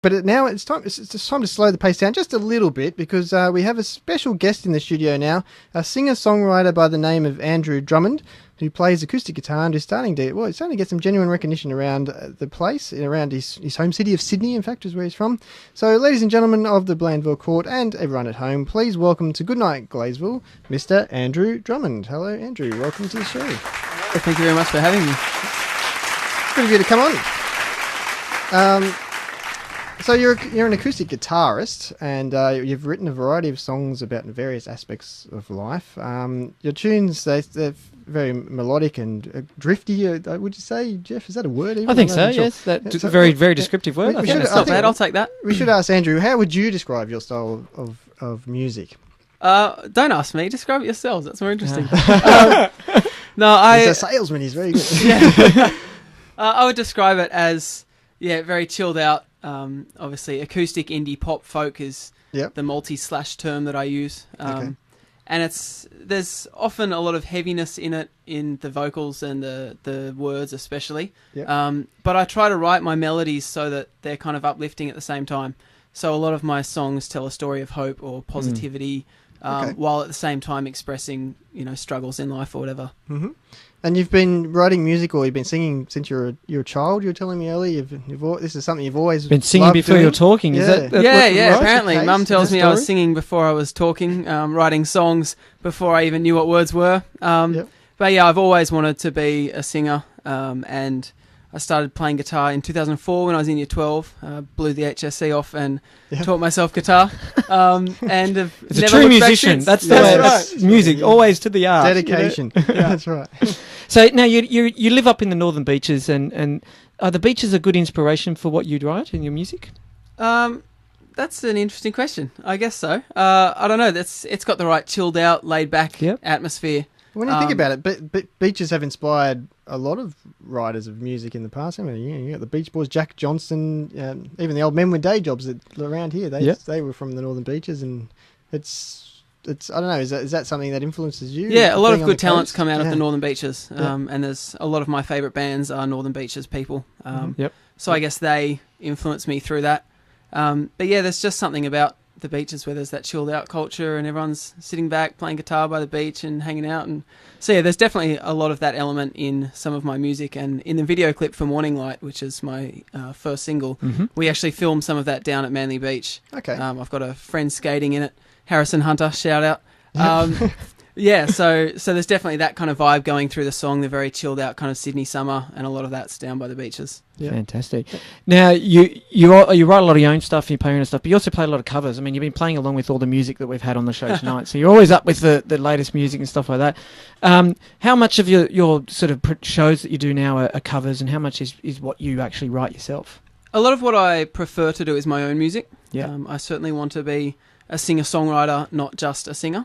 But now it's time to slow the pace down just a little bit because we have a special guest in the studio now, a singer-songwriter by the name of Andrew Drummond, who plays acoustic guitar and is starting to get some genuine recognition around the place, around his home city of Sydney, in fact, is where he's from. So, ladies and gentlemen of the Blandville Court and everyone at home, please welcome to Goodnight Gladesville, Mr. Andrew Drummond. Hello, Andrew. Welcome to the show. Thank you very much for having me. It's good of you to come on. So you're an acoustic guitarist, and you've written a variety of songs about various aspects of life. Your tunes, they're very melodic and drifty. Would you say, Geoff? Is that a word? Even? I think so. Sure. Yes, that's a very descriptive word. I'll take that. We should ask Andrew. How would you describe your style of music? Don't ask me. Describe it yourselves. That's more interesting. He's a salesman. He's very good. Yeah. I would describe it as very chilled out. Obviously, acoustic indie pop folk is the multi-slash term that I use. And there's often a lot of heaviness in it, in the vocals and the words especially. But I try to write my melodies so that they're kind of uplifting at the same time. So a lot of my songs tell a story of hope or positivity, while at the same time expressing, struggles in life or whatever. Mm-hmm. And you've been writing music, or you've been singing since you're a child. You were telling me earlier. This is something you've always been singing before doing. You're talking. Is that right? Apparently, Mum tells me I was singing before I was talking, writing songs before I even knew what words were. But I've always wanted to be a singer, and I started playing guitar in 2004 when I was in year 12. Blew the HSC off and taught myself guitar. And it's a true musician. That's the way. That's music, always to the art. Dedication. That's right. So now you live up in the Northern Beaches, and are the beaches a good inspiration for what you'd write in your music? That's an interesting question. I guess so. I don't know. It's got the right chilled out, laid back atmosphere. When you think about it, beaches have inspired a lot of writers of music in the past. I mean, you got the Beach Boys, Jack Johnson, even the old men with day jobs that around here. They were from the Northern Beaches, and it's I don't know. Is that something that influences you? Yeah, a lot of good talents come out of the Northern Beaches, and there's a lot of my favourite bands are Northern Beaches people. So I guess they influenced me through that. But there's just something about the beaches where there's that chilled out culture and everyone's sitting back playing guitar by the beach and hanging out, and so there's definitely a lot of that element in some of my music. And in the video clip for Morning Light, which is my first single, we actually filmed some of that down at Manly Beach. I've got a friend skating in it, Harrison Hunter, shout out. So there's definitely that kind of vibe going through the song, the very chilled out kind of Sydney summer, and a lot of that's down by the beaches. Fantastic. Now, you write a lot of your own stuff, you play your own stuff, but you also play a lot of covers. I mean, you've been playing along with all the music that we've had on the show tonight, so you're always up with the latest music and stuff like that. How much of your sort of shows that you do now are covers, and how much is what you actually write yourself? A lot of what I prefer to do is my own music. I certainly want to be a singer-songwriter, not just a singer.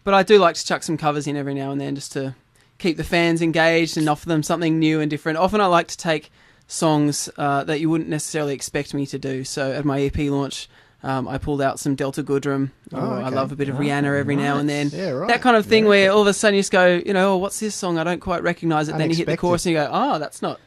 But I do like to chuck some covers in every now and then just to keep the fans engaged and offer them something new and different. Often I like to take songs that you wouldn't necessarily expect me to do. So at my EP launch, I pulled out some Delta Goodrum. I love a bit of Rihanna every now and then. That kind of thing where all of a sudden you just go, what's this song? I don't quite recognise it. Then you hit the chorus and you go, that's not.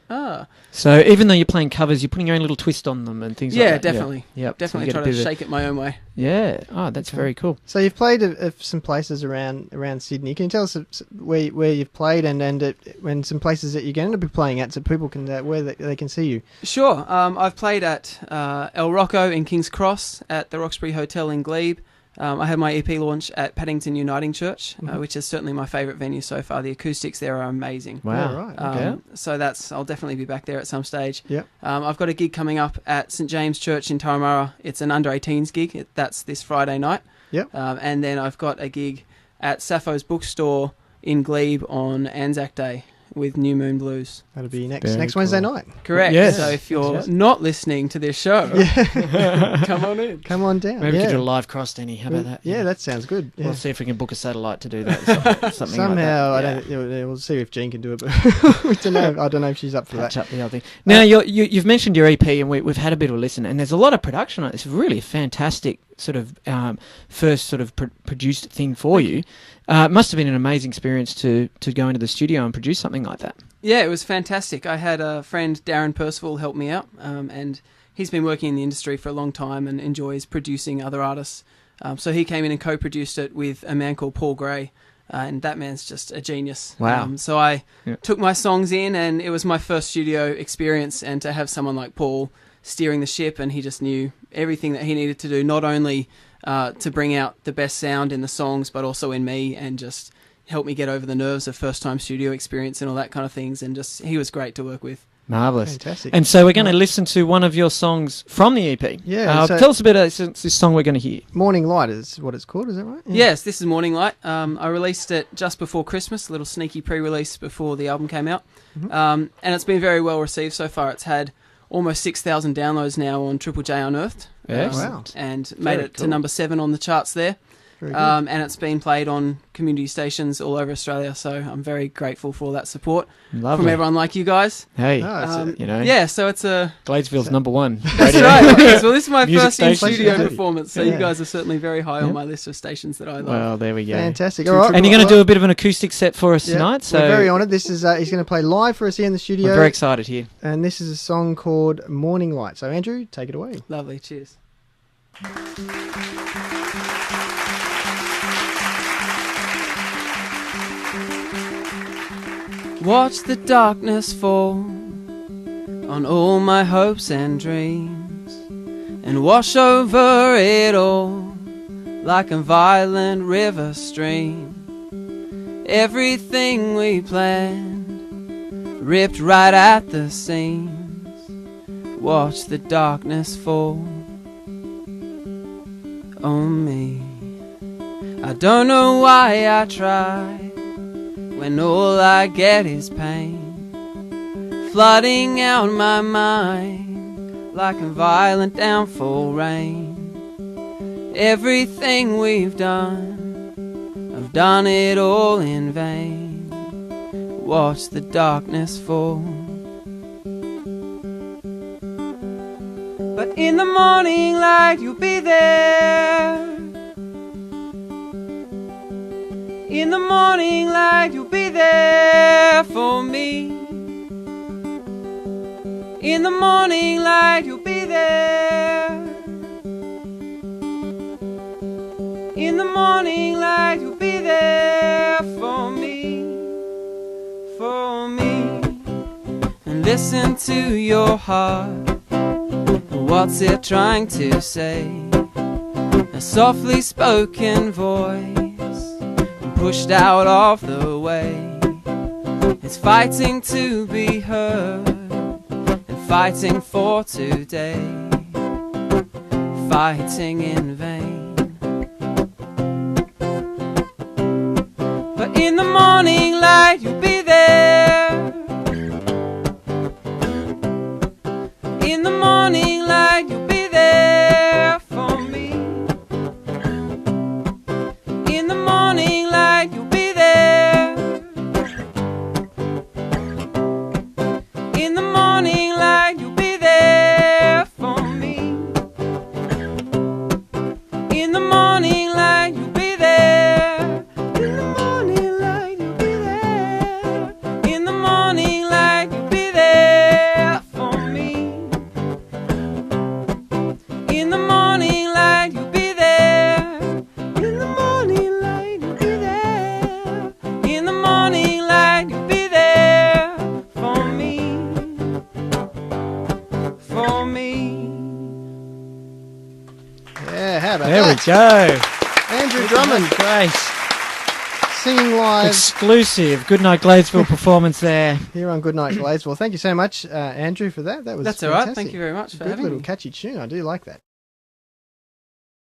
So even though you're playing covers, you're putting your own little twist on them and things like that. Yeah, definitely. Definitely try to shake it my own way. Yeah. Oh, that's very cool. So you've played some places around Sydney. Can you tell us where you've played and when some places that you're going to be playing at, so people can where they can see you? Sure. I've played at El Rocco in King's Cross, at the Roxbury Hotel in Glebe. I had my EP launch at Paddington Uniting Church, which is certainly my favourite venue so far. The acoustics there are amazing. Wow. So I'll definitely be back there at some stage. Yep. I've got a gig coming up at St James Church in Turramurra. It's an under-18s gig. That's this Friday night. Yep. And then I've got a gig at Sappho's Bookstore in Glebe on Anzac Day with New Moon Blues. That'll be next Wednesday night. Correct. Yes. So if you're not listening to this show, come on in. Come on down. Maybe we could do a live cross, Danny. How about that? Yeah, that sounds good. Yeah. We'll see if we can book a satellite to do that. Something somehow, like that. We'll see if Jean can do it. But we don't know. I don't know if she's up for that. Up the other thing. Now, you've mentioned your EP, and we've had a bit of a listen, and there's a lot of production on it. It's really a fantastic sort of first sort of produced thing for you. It must have been an amazing experience to go into the studio and produce something like that. Yeah, it was fantastic. I had a friend, Darren Percival, help me out, and he's been working in the industry for a long time and enjoys producing other artists. So he came in and co-produced it with a man called Paul Gray, and that man's just a genius. Wow. So I took my songs in, and it was my first studio experience, and to have someone like Paul steering the ship, and he just knew everything that he needed to do, not only to bring out the best sound in the songs, but also in me, and just help me get over the nerves of first-time studio experience and all that kind of things, and just he was great to work with. Marvellous. Fantastic. And so we're going to listen to one of your songs from the EP. Yeah. Tell us a bit about this song we're going to hear. Morning Light is what it's called, is that right? Yeah. Yes, this is Morning Light. I released it just before Christmas, a little sneaky pre-release before the album came out. And it's been very well received so far. It's had almost 6,000 downloads now on Triple J Unearthed. Wow. And made it to number 7 on the charts there. And it's been played on community stations all over Australia, so I'm very grateful for all that support from everyone like you guys. Hey, Yeah, so it's a... Gladesville's number 1. That's right. Yes, well, this is my first in-studio station. performance, so you guys are certainly very high on my list of stations that I love. Well, there we go. Fantastic. All right. And you're going to do a bit of an acoustic set for us tonight. So we're very honoured. This is he's going to play live for us here in the studio. We're very excited here. And this is a song called Morning Light. So, Andrew, take it away. Lovely. Cheers. Watch the darkness fall on all my hopes and dreams, and wash over it all like a violent river stream. Everything we planned ripped right at the seams. Watch the darkness fall on me. I don't know why I try when all I get is pain, flooding out my mind like a violent downfall rain. Everything we've done, I've done it all in vain. Watch the darkness fall. But in the morning light you'll be there. In the morning light you'll be there for me. In the morning light you'll be there. In the morning light you'll be there for me. For me. And listen to your heart. What's it trying to say? A softly spoken voice pushed out of the way. It's fighting to be heard and fighting for today, fighting in vain. But in the morning light you'll be there. In the morning light you'll be there for me. In the morning light you'll be there. In the morning light you'll be there for me. In the morning light you'll be there. In the morning light you'll be there. In the morning light you'll be there for me. In the morning light you'll be there. In the morning light you'll be there. In the morning light you'll be there for me. For me. Yeah, how about There we that? go. Andrew Drummond Great. singing live Exclusive Goodnight Gladesville performance there. here on Goodnight Gladesville. Thank you so much, Andrew, for that. That was That's all right. fantastic. Thank you very much for Good having little me. catchy tune. I do like that.